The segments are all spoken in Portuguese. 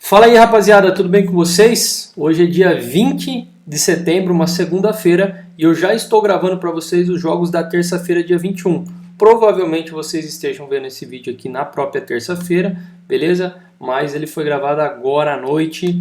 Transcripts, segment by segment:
Fala aí, rapaziada, tudo bem com vocês? Hoje é dia 20 de setembro, uma segunda-feira, e eu já estou gravando para vocês os jogos da terça-feira, dia 21. Provavelmente vocês estejam vendo esse vídeo aqui na própria terça-feira, beleza? Mas ele foi gravado agora à noite,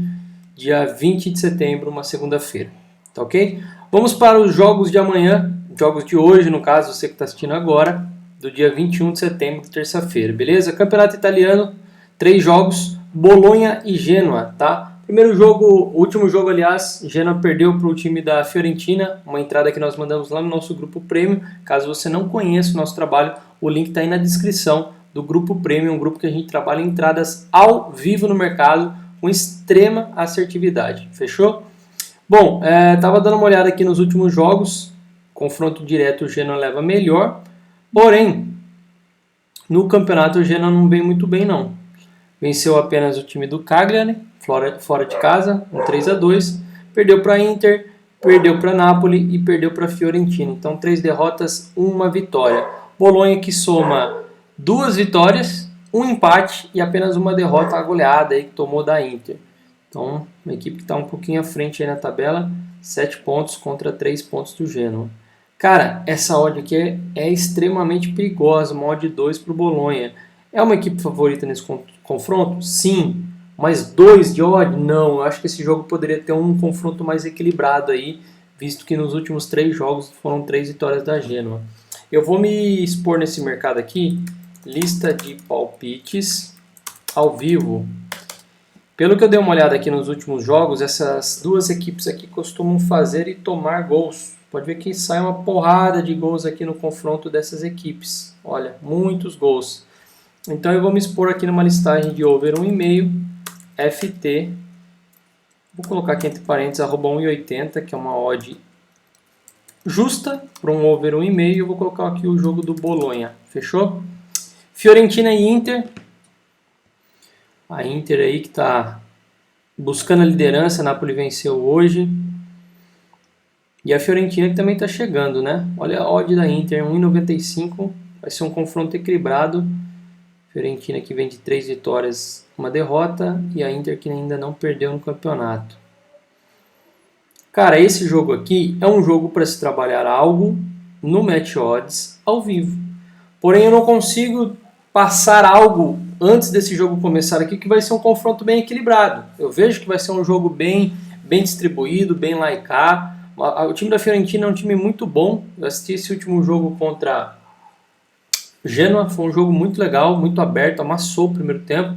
dia 20 de setembro, uma segunda-feira, tá ok? Vamos para os jogos de amanhã, jogos de hoje, no caso, você que está assistindo agora, do dia 21 de setembro, terça-feira, beleza? Campeonato Italiano, 3 jogos, Bolonha e Genoa, tá? Primeiro jogo, o último jogo, aliás, Genoa perdeu para o time da Fiorentina, uma entrada que nós mandamos lá no nosso grupo Premium. Caso você não conheça o nosso trabalho, o link está aí na descrição do grupo Premium, um grupo que a gente trabalha entradas ao vivo no mercado com extrema assertividade, fechou? Bom, tava dando uma olhada aqui nos últimos jogos, confronto direto o Genoa leva melhor, porém, no campeonato o Genoa não vem muito bem não. Venceu apenas o time do Cagliari, fora de casa, um 3-2. Perdeu para a Inter, perdeu para Napoli e perdeu para a Fiorentina. Então, 3 derrotas, 1 vitória. Bolonha que soma 2 vitórias, 1 empate e apenas 1 derrota goleada aí que tomou da Inter. Então, uma equipe que está um pouquinho à frente aí na tabela, 7 pontos contra 3 pontos do Genoa. Cara, essa odd aqui é extremamente perigosa, uma odd 2 para o Bolonha. É uma equipe favorita nesse confronto? Sim. Mas 2 de odd? Não. Eu acho que esse jogo poderia ter um confronto mais equilibrado aí, visto que nos últimos 3 jogos foram 3 vitórias da Genoa. Eu vou me expor nesse mercado aqui, lista de palpites ao vivo. Pelo que eu dei uma olhada aqui nos últimos jogos, essas duas equipes aqui costumam fazer e tomar gols. Pode ver que sai uma porrada de gols aqui no confronto dessas equipes. Olha, muitos gols. Então eu vou me expor aqui numa listagem de over 1,5, FT, vou colocar aqui entre parênteses, arroba 1,80, que é uma odd justa para um over 1,5, e eu vou colocar aqui o jogo do Bolonha, fechou? Fiorentina e Inter, a Inter aí que está buscando a liderança, a Napoli venceu hoje, e a Fiorentina que também está chegando, né? Olha a odd da Inter, 1,95, vai ser um confronto equilibrado. Fiorentina que vem de 3 vitórias, 1 derrota, e a Inter que ainda não perdeu no campeonato. Cara, esse jogo aqui é um jogo para se trabalhar algo no Match Odds ao vivo. Porém, eu não consigo passar algo antes desse jogo começar aqui, que vai ser um confronto bem equilibrado. Eu vejo que vai ser um jogo bem distribuído, bem laicar. O time da Fiorentina é um time muito bom. Eu assisti esse último jogo contra Genoa, foi um jogo muito legal, muito aberto, amassou o primeiro tempo.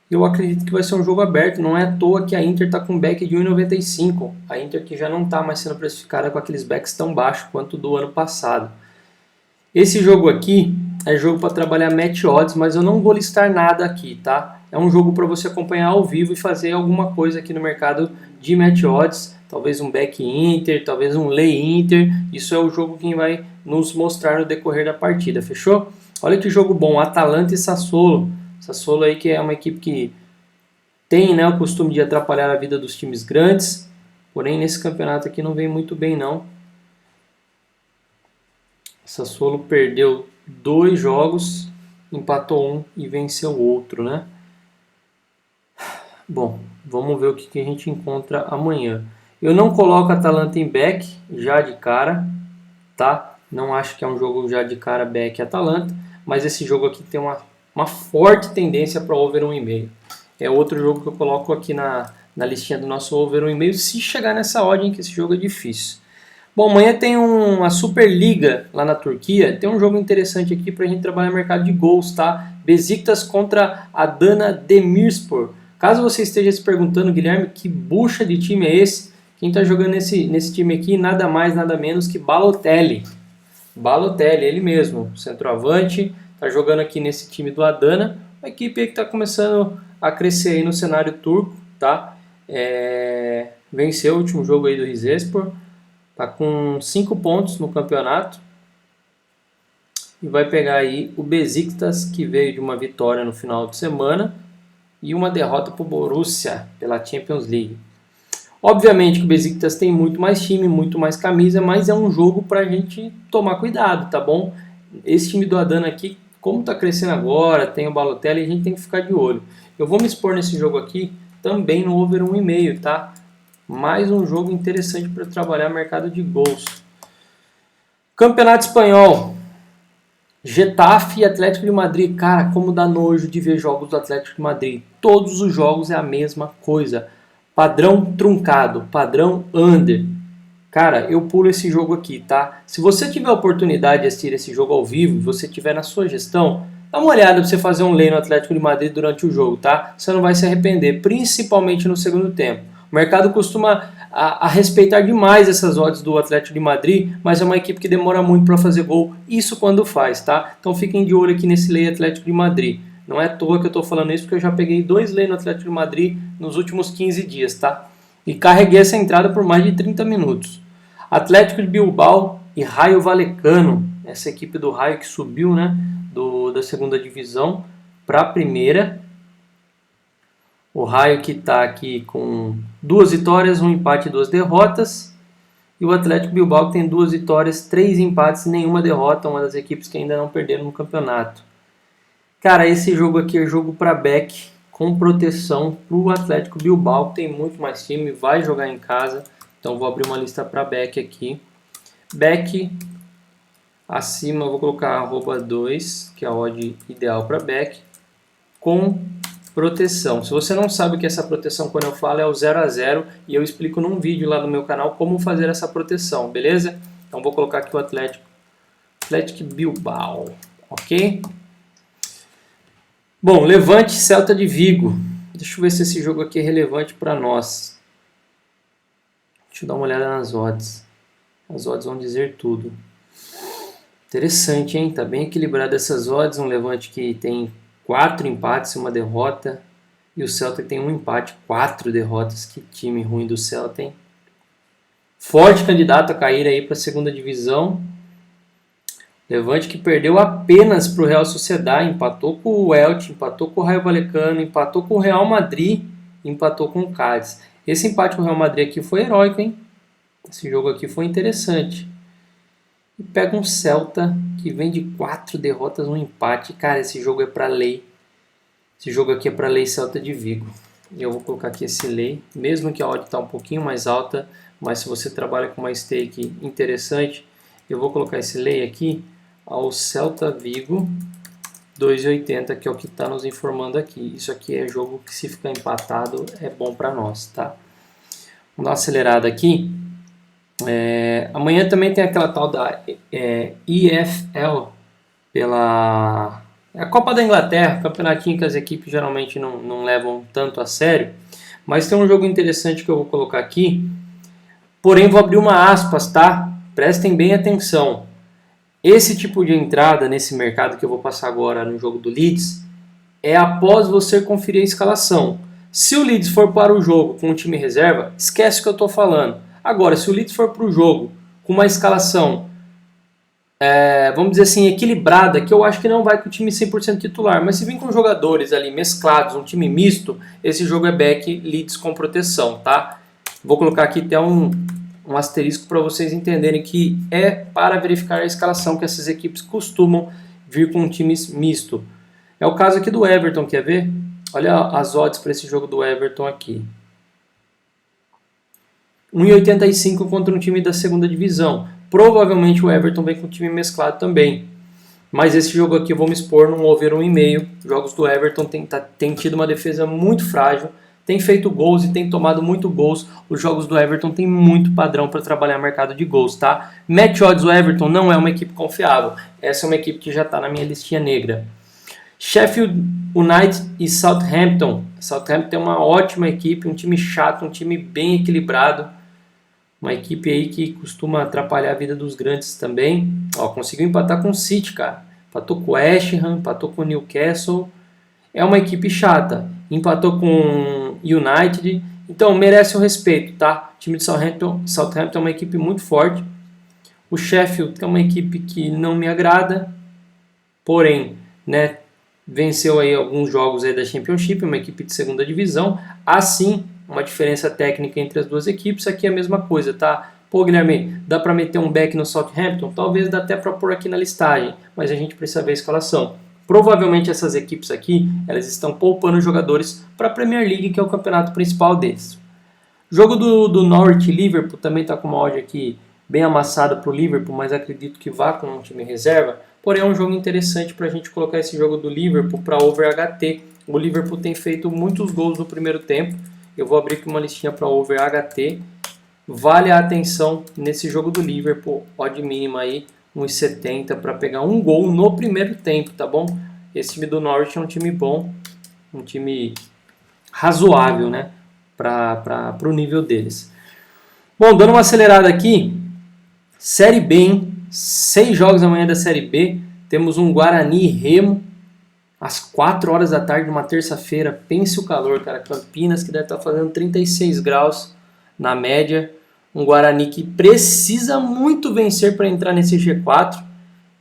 Eu acredito que vai ser um jogo aberto, não é à toa que a Inter está com back de 1,95. A Inter que já não está mais sendo precificada com aqueles backs tão baixos quanto do ano passado. Esse jogo aqui é jogo para trabalhar match odds, mas eu não vou listar nada aqui, tá? É um jogo para você acompanhar ao vivo e fazer alguma coisa aqui no mercado de match odds. Talvez um back Inter, talvez um lay Inter. Isso é o jogo que vai nos mostrar no decorrer da partida, fechou? Olha que jogo bom, Atalanta e Sassuolo. Sassuolo aí que é uma equipe que tem, né, o costume de atrapalhar a vida dos times grandes. Porém, nesse campeonato aqui não vem muito bem, não. Sassuolo perdeu 2 jogos, empatou 1 e venceu outro, né? Bom, vamos ver o que a gente encontra amanhã. Eu não coloco a Atalanta em back já de cara, tá? Não acho que é um jogo já de cara back Atalanta, mas esse jogo aqui tem uma forte tendência para over 1,5. É outro jogo que eu coloco aqui na listinha do nosso over 1,5, se chegar nessa ordem, que esse jogo é difícil. Bom, amanhã tem uma Superliga lá na Turquia, tem um jogo interessante aqui para a gente trabalhar no mercado de gols, tá? Besiktas contra Adana Demirspor. Caso você esteja se perguntando, Guilherme, que bucha de time é esse? Quem está jogando nesse time aqui, nada mais, nada menos que Balotelli. Balotelli, ele mesmo, centroavante, está jogando aqui nesse time do Adana. Uma equipe que está começando a crescer aí no cenário turco, tá? Venceu o último jogo aí do Rizespor. Está com 5 pontos no campeonato. E vai pegar aí o Besiktas, que veio de uma vitória no final de semana. E uma derrota para o Borussia pela Champions League. Obviamente que o Besiktas tem muito mais time, muito mais camisa, mas é um jogo para a gente tomar cuidado, tá bom? Esse time do Adana aqui como está crescendo agora, tem o Balotelli, a gente tem que ficar de olho. Eu vou me expor nesse jogo aqui também no over 1,5, tá? Mais um jogo interessante para trabalhar mercado de gols. Campeonato Espanhol. Getafe e Atlético de Madrid. Cara, como dá nojo de ver jogos do Atlético de Madrid. Todos os jogos é a mesma coisa. Padrão truncado, padrão under. Cara, eu pulo esse jogo aqui, tá? Se você tiver a oportunidade de assistir esse jogo ao vivo, você tiver na sua gestão, dá uma olhada para você fazer um lay no Atlético de Madrid durante o jogo, tá? Você não vai se arrepender, principalmente no segundo tempo. O mercado costuma a respeitar demais essas odds do Atlético de Madrid, mas é uma equipe que demora muito para fazer gol, isso quando faz, tá? Então fiquem de olho aqui nesse lay Atlético de Madrid. Não é à toa que eu estou falando isso, porque eu já peguei 2 lay no Atlético de Madrid nos últimos 15 dias, tá? E carreguei essa entrada por mais de 30 minutos. Atlético de Bilbao e Rayo Vallecano, essa equipe do Rayo que subiu, né, da segunda divisão para a primeira. O Rayo que está aqui com 2 vitórias, 1 empate e 2 derrotas. E o Atlético Bilbao que tem 2 vitórias, 3 empates e nenhuma derrota, uma das equipes que ainda não perderam no campeonato. Cara, esse jogo aqui é jogo para back com proteção para o Atlético Bilbao, que tem muito mais time, vai jogar em casa. Então vou abrir uma lista para back aqui. Back acima eu vou colocar @2, que é a odd ideal para back, com proteção. Se você não sabe o que é essa proteção, quando eu falo é o 0-0 e eu explico num vídeo lá no meu canal como fazer essa proteção, beleza? Então vou colocar aqui o Atlético Bilbao, ok? Bom, Levante Celta de Vigo. Deixa eu ver se esse jogo aqui é relevante para nós. Deixa eu dar uma olhada nas odds. As odds vão dizer tudo. Interessante, hein? Tá bem equilibrado essas odds. Um Levante que tem 4 empates e 1 derrota. E o Celta que tem 1 empate, 4 derrotas. Que time ruim do Celta, hein? Forte candidato a cair aí para a segunda divisão. Levante que perdeu apenas para o Real Sociedad. Empatou com o Elche, empatou com o Rayo Vallecano, empatou com o Real Madrid, empatou com o Cádiz. Esse empate com o Real Madrid aqui foi heróico, hein? Esse jogo aqui foi interessante. E pega um Celta que vem de 4 derrotas, 1 empate. Cara, esse jogo é para lei. Esse jogo aqui é para lei Celta de Vigo. E eu vou colocar aqui esse lei. Mesmo que a odd está um pouquinho mais alta, mas se você trabalha com uma stake interessante, eu vou colocar esse lei aqui ao Celta Vigo 2,80, que é o que está nos informando aqui. Isso aqui é jogo que, se ficar empatado, é bom para nós, tá? Vamos dar uma acelerada aqui. Amanhã também tem aquela tal da EFL, pela a Copa da Inglaterra, campeonatinho que as equipes geralmente não levam tanto a sério. Mas tem um jogo interessante que eu vou colocar aqui. Porém, vou abrir uma aspas, tá? Prestem bem atenção. Esse tipo de entrada nesse mercado que eu vou passar agora no jogo do Leeds é após você conferir a escalação. Se o Leeds for para o jogo com um time reserva, esquece o que eu estou falando. Agora, se o Leeds for para o jogo com uma escalação, vamos dizer assim, equilibrada, que eu acho que não vai com o time 100% titular, mas se vir com jogadores ali mesclados, um time misto, esse jogo é back Leeds com proteção, tá? Vou colocar aqui até um asterisco para vocês entenderem que é para verificar a escalação que essas equipes costumam vir com times misto. É o caso aqui do Everton, quer ver? Olha as odds para esse jogo do Everton aqui. 1,85 contra um time da segunda divisão. Provavelmente o Everton vem com um time mesclado também. Mas esse jogo aqui eu vou me expor num over 1,5. Jogos do Everton tem tido uma defesa muito frágil, tem feito gols e tem tomado muito gols. Os jogos do Everton tem muito padrão para trabalhar mercado de gols, tá? Match odds, o Everton não é uma equipe confiável. Essa é uma equipe que já está na minha listinha negra. Sheffield United e Southampton. Southampton é uma ótima equipe, um time chato, um time bem equilibrado. Uma equipe aí que costuma atrapalhar a vida dos grandes também. Ó, conseguiu empatar com o City, cara. Empatou com o West Ham, empatou com o Newcastle. É uma equipe chata. Empatou com o United. Então merece o respeito, tá? O time de Southampton é uma equipe muito forte. O Sheffield é uma equipe que não me agrada. Porém, né, venceu aí alguns jogos aí da Championship, uma equipe de segunda divisão. Assim, uma diferença técnica entre as duas equipes. Aqui é a mesma coisa, tá? Pô, Guilherme, dá para meter um back no Southampton? Talvez dá até para pôr aqui na listagem, mas a gente precisa ver a escalação. Provavelmente essas equipes aqui, elas estão poupando jogadores para a Premier League, que é o campeonato principal deles. O jogo do Norwich e Liverpool também está com uma odd aqui bem amassada para o Liverpool, mas acredito que vá com um time reserva. Porém é um jogo interessante para a gente colocar esse jogo do Liverpool para over HT. O Liverpool tem feito muitos gols no primeiro tempo. Eu vou abrir aqui uma listinha para over HT. Vale a atenção nesse jogo do Liverpool, odd mínima aí, 1,70 para pegar um gol no primeiro tempo, tá bom? Esse time do Norwich é um time bom, um time razoável, né, para o nível deles. Bom, dando uma acelerada aqui, Série B, hein? 6 jogos amanhã da Série B, temos um Guarani e Remo, às 4 horas da tarde, numa terça-feira. Pense o calor, cara, Campinas que deve estar fazendo 36 graus na média, um Guarani que precisa muito vencer para entrar nesse G4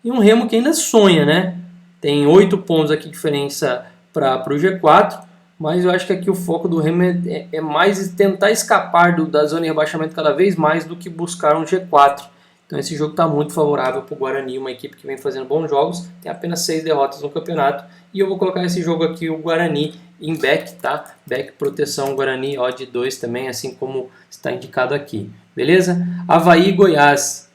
e um Remo que ainda sonha, né? Tem 8 pontos aqui de diferença para o G4, mas eu acho que aqui o foco do Remo é mais tentar escapar da zona de rebaixamento cada vez mais do que buscar um G4. Então esse jogo está muito favorável para o Guarani, uma equipe que vem fazendo bons jogos, tem apenas 6 derrotas no campeonato, e eu vou colocar esse jogo aqui, o Guarani, em back, tá? Back proteção, Guarani, odd 2 também, assim como está indicado aqui, beleza? Avaí e Goiás,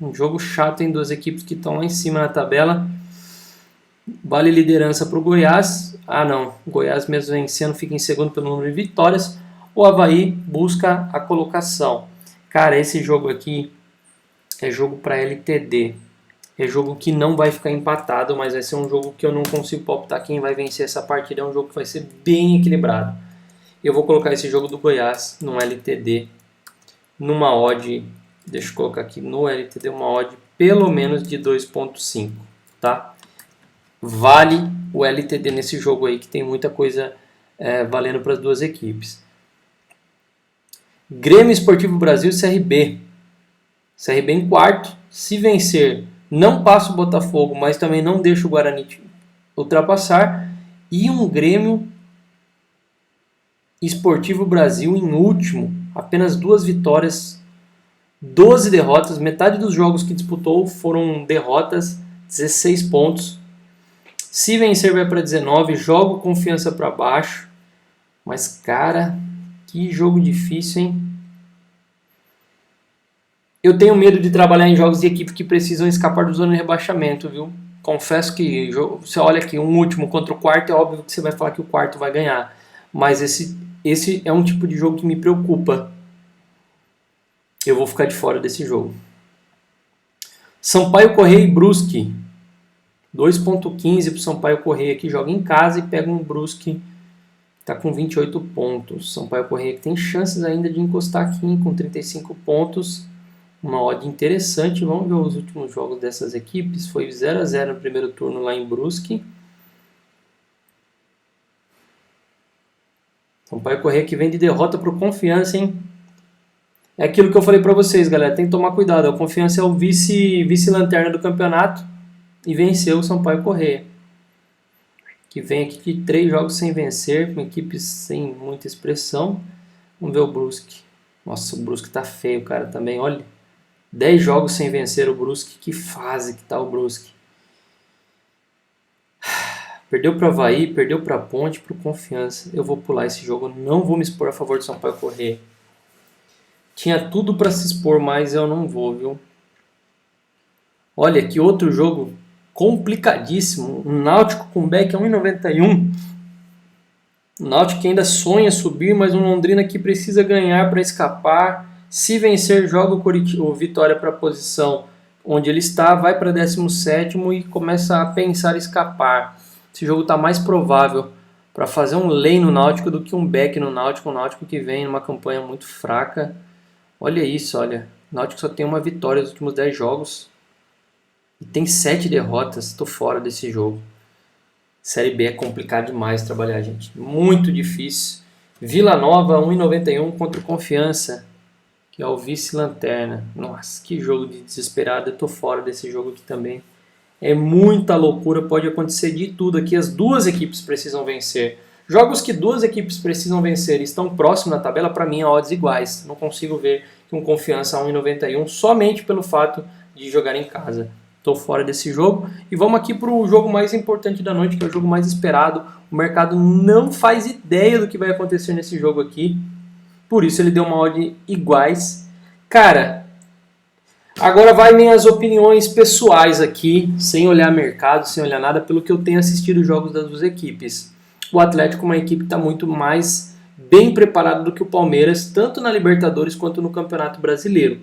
um jogo chato em duas equipes que estão lá em cima na tabela. Vale liderança para o Goiás, o Goiás mesmo vencendo fica em segundo pelo número de vitórias, o Avaí busca a colocação. Cara, esse jogo aqui é jogo para LTD, é jogo que não vai ficar empatado, mas vai ser um jogo que eu não consigo palpitar quem vai vencer essa partida, é um jogo que vai ser bem equilibrado. Eu vou colocar esse jogo do Goiás no LTD, numa odd, deixa eu colocar aqui no LTD, uma odd pelo menos de 2.5, tá? Vale o LTD nesse jogo aí, que tem muita coisa valendo para as duas equipes. Grêmio Esportivo Brasil e CRB. CRB em quarto, se vencer, não passa o Botafogo, mas também não deixa o Guarani ultrapassar. E um Grêmio Esportivo Brasil em último, apenas 2 vitórias, 12 derrotas, metade dos jogos que disputou foram derrotas, 16 pontos. Se vencer vai para 19, joga confiança para baixo. Mas cara, que jogo difícil, hein? Eu tenho medo de trabalhar em jogos de equipe que precisam escapar do zona de rebaixamento, viu? Confesso que você olha aqui um último contra o quarto, é óbvio que você vai falar que o quarto vai ganhar. Mas esse é um tipo de jogo que me preocupa. Eu vou ficar de fora desse jogo. Sampaio Corrêa e Brusque. 2.15 para o Sampaio Corrêa, que joga em casa e pega um Brusque está com 28 pontos. Sampaio Corrêa que tem chances ainda de encostar aqui com 35 pontos. Uma odd interessante. Vamos ver os últimos jogos dessas equipes. Foi 0-0 no primeiro turno lá em Brusque. Sampaio Corrêa que vem de derrota para o Confiança, hein? É aquilo que eu falei para vocês, galera. Tem que tomar cuidado. O Confiança é o vice-lanterna do campeonato e venceu o Sampaio Corrêa, que vem aqui de 3 jogos sem vencer, com equipes sem muita expressão. Vamos ver o Brusque. Nossa, o Brusque tá feio, cara, também. Olha, 10 jogos sem vencer o Brusque. Que fase que tá o Brusque. Perdeu para o Avaí, perdeu para a Ponte, para o Confiança. Eu vou pular esse jogo, não vou me expor a favor do Sampaio Corrêa. Tinha tudo para se expor, mas eu não vou, viu? Olha, que outro jogo complicadíssimo. Um Náutico com back a 1,91. O Náutico que ainda sonha subir, mas um Londrina que precisa ganhar para escapar. Se vencer, joga o Vitória para a posição onde ele está, vai para 17º e começa a pensar em escapar. Esse jogo está mais provável para fazer um lay no Náutico do que um back no Náutico. Um Náutico que vem numa campanha muito fraca. Olha isso, olha. O Náutico só tem uma vitória nos últimos 10 jogos. E tem 7 derrotas. Estou fora desse jogo. Série B é complicado demais trabalhar, gente. Muito difícil. Vila Nova 1,91 contra o Confiança, que é o vice-lanterna. Nossa, que jogo de desesperado. Eu estou fora desse jogo aqui também. É muita loucura, pode acontecer de tudo aqui. As duas equipes precisam vencer. Jogos que duas equipes precisam vencer e estão próximos na tabela, para mim, odds iguais. Não consigo ver que um Confiança a 1,91 somente pelo fato de jogar em casa. estou fora desse jogo. E vamos aqui para o jogo mais importante da noite, que é o jogo mais esperado. O mercado não faz ideia do que vai acontecer nesse jogo aqui, por isso ele deu uma odd iguais. Cara, agora vai minhas opiniões pessoais aqui, sem olhar mercado, sem olhar nada, pelo que eu tenho assistido os jogos das duas equipes. O Atlético é uma equipe que está muito mais bem preparada do que o Palmeiras, tanto na Libertadores quanto no Campeonato Brasileiro.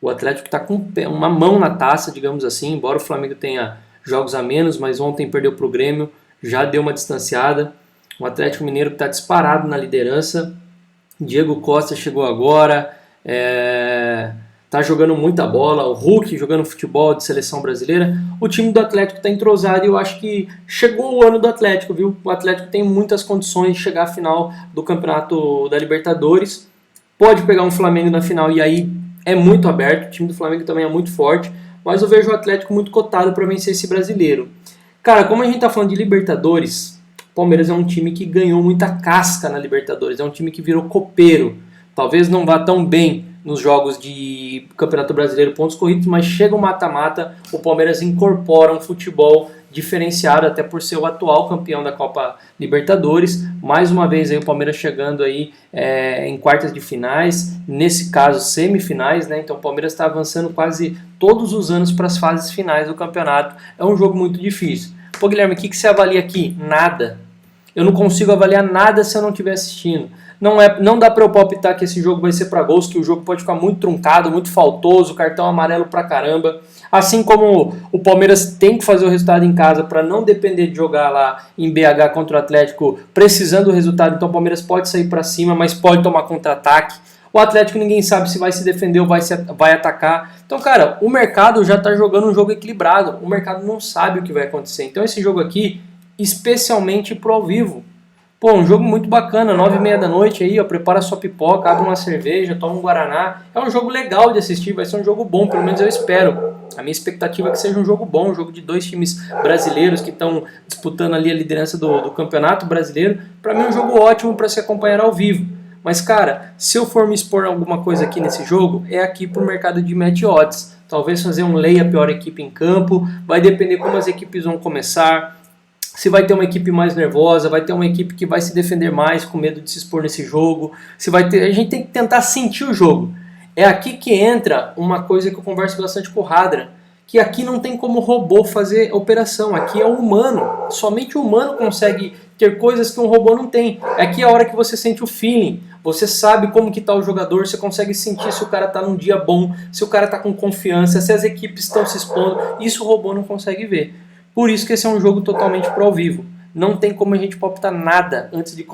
O Atlético está com uma mão na taça, digamos assim, embora o Flamengo tenha jogos a menos, mas ontem perdeu para o Grêmio, já deu uma distanciada. O Atlético Mineiro está disparado na liderança. Diego Costa chegou agora, tá jogando muita bola, o Hulk jogando futebol de seleção brasileira. O time do Atlético está entrosado e eu acho que chegou o ano do Atlético, viu? O Atlético tem muitas condições de chegar à final do Campeonato da Libertadores. Pode pegar um Flamengo na final e aí é muito aberto, o time do Flamengo também é muito forte, mas eu vejo o Atlético muito cotado para vencer esse brasileiro. Cara, como a gente tá falando de Libertadores, o Palmeiras é um time que ganhou muita casca na Libertadores, é um time que virou copeiro. Talvez não vá tão bem nos jogos de Campeonato Brasileiro pontos corridos, mas chega o mata-mata, o Palmeiras incorpora um futebol diferenciado, até por ser o atual campeão da Copa Libertadores. Mais uma vez aí o Palmeiras chegando aí em quartas de finais, nesse caso semifinais, né? Então o Palmeiras está avançando quase todos os anos para as fases finais do campeonato. É um jogo muito difícil. Pô, Guilherme, o que você avalia aqui? Nada. Eu não consigo avaliar nada se eu não estiver assistindo. Não dá para eu palpitar que esse jogo vai ser para gols, que o jogo pode ficar muito truncado, muito faltoso, cartão amarelo pra caramba. Assim como o Palmeiras tem que fazer o resultado em casa para não depender de jogar lá em BH contra o Atlético precisando do resultado, então o Palmeiras pode sair para cima, mas pode tomar contra-ataque. O Atlético ninguém sabe se vai se defender ou vai atacar. Então, cara, o mercado já está jogando um jogo equilibrado. O mercado não sabe o que vai acontecer. Então esse jogo aqui, especialmente pro ao vivo. Pô, um jogo muito bacana, 9h30 da noite aí, ó, prepara sua pipoca, abre uma cerveja, toma um Guaraná. É um jogo legal de assistir, vai ser um jogo bom, pelo menos eu espero. A minha expectativa é que seja um jogo bom, um jogo de dois times brasileiros que estão disputando ali a liderança do Campeonato Brasileiro. Para mim é um jogo ótimo para se acompanhar ao vivo. Mas, cara, se eu for me expor alguma coisa aqui nesse jogo, é aqui pro mercado de match odds. Talvez fazer um lay a pior equipe em campo, vai depender como as equipes vão começar. Se vai ter uma equipe mais nervosa, vai ter uma equipe que vai se defender mais com medo de se expor nesse jogo. A gente tem que tentar sentir o jogo. É aqui que entra uma coisa que eu converso bastante com o Radra, que aqui não tem como robô fazer operação, aqui é o humano. Somente o humano consegue ter coisas que um robô não tem. Aqui é a hora que você sente o feeling, você sabe como que está o jogador, você consegue sentir se o cara está num dia bom, se o cara está com confiança, se as equipes estão se expondo. Isso o robô não consegue ver. Por isso que esse é um jogo totalmente pro ao vivo. Não tem como a gente palpitar nada antes de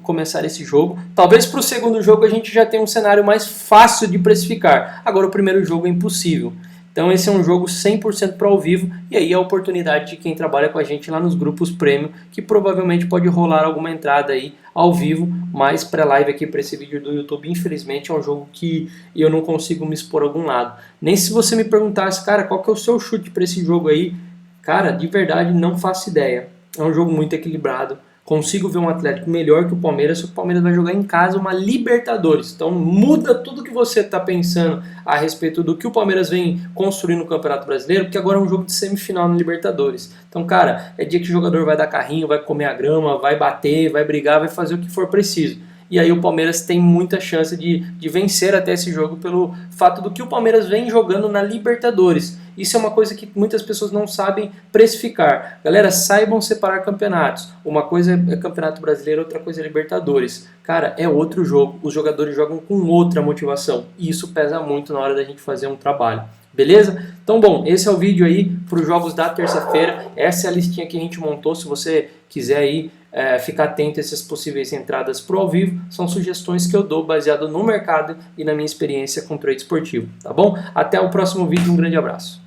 começar esse jogo. Talvez para o segundo jogo a gente já tenha um cenário mais fácil de precificar. Agora o primeiro jogo é impossível. Então esse é um jogo 100% pro ao vivo. E aí é a oportunidade de quem trabalha com a gente lá nos grupos premium, que provavelmente pode rolar alguma entrada aí ao vivo, mas pré-live aqui para esse vídeo do YouTube. Infelizmente é um jogo que eu não consigo me expor a algum lado. Nem se você me perguntasse, cara, qual que é o seu chute para esse jogo aí? Cara, de verdade, não faço ideia. É um jogo muito equilibrado. Consigo ver um Atlético melhor que o Palmeiras, só que o Palmeiras vai jogar em casa uma Libertadores. Então muda tudo que você está pensando a respeito do que o Palmeiras vem construindo no Campeonato Brasileiro, porque agora é um jogo de semifinal na Libertadores. Então, cara, é dia que o jogador vai dar carrinho, vai comer a grama, vai bater, vai brigar, vai fazer o que for preciso. E aí o Palmeiras tem muita chance de vencer até esse jogo pelo fato do que o Palmeiras vem jogando na Libertadores. Isso é uma coisa que muitas pessoas não sabem precificar. Galera, saibam separar campeonatos. Uma coisa é Campeonato Brasileiro, outra coisa é Libertadores. Cara, é outro jogo. Os jogadores jogam com outra motivação. E isso pesa muito na hora da gente fazer um trabalho. Beleza? Então, bom, esse é o vídeo aí para os jogos da terça-feira. Essa é a listinha que a gente montou. Se você quiser aí ficar atento a essas possíveis entradas pro ao vivo, são sugestões que eu dou baseado no mercado e na minha experiência com trade esportivo. Tá bom? Até o próximo vídeo. Um grande abraço.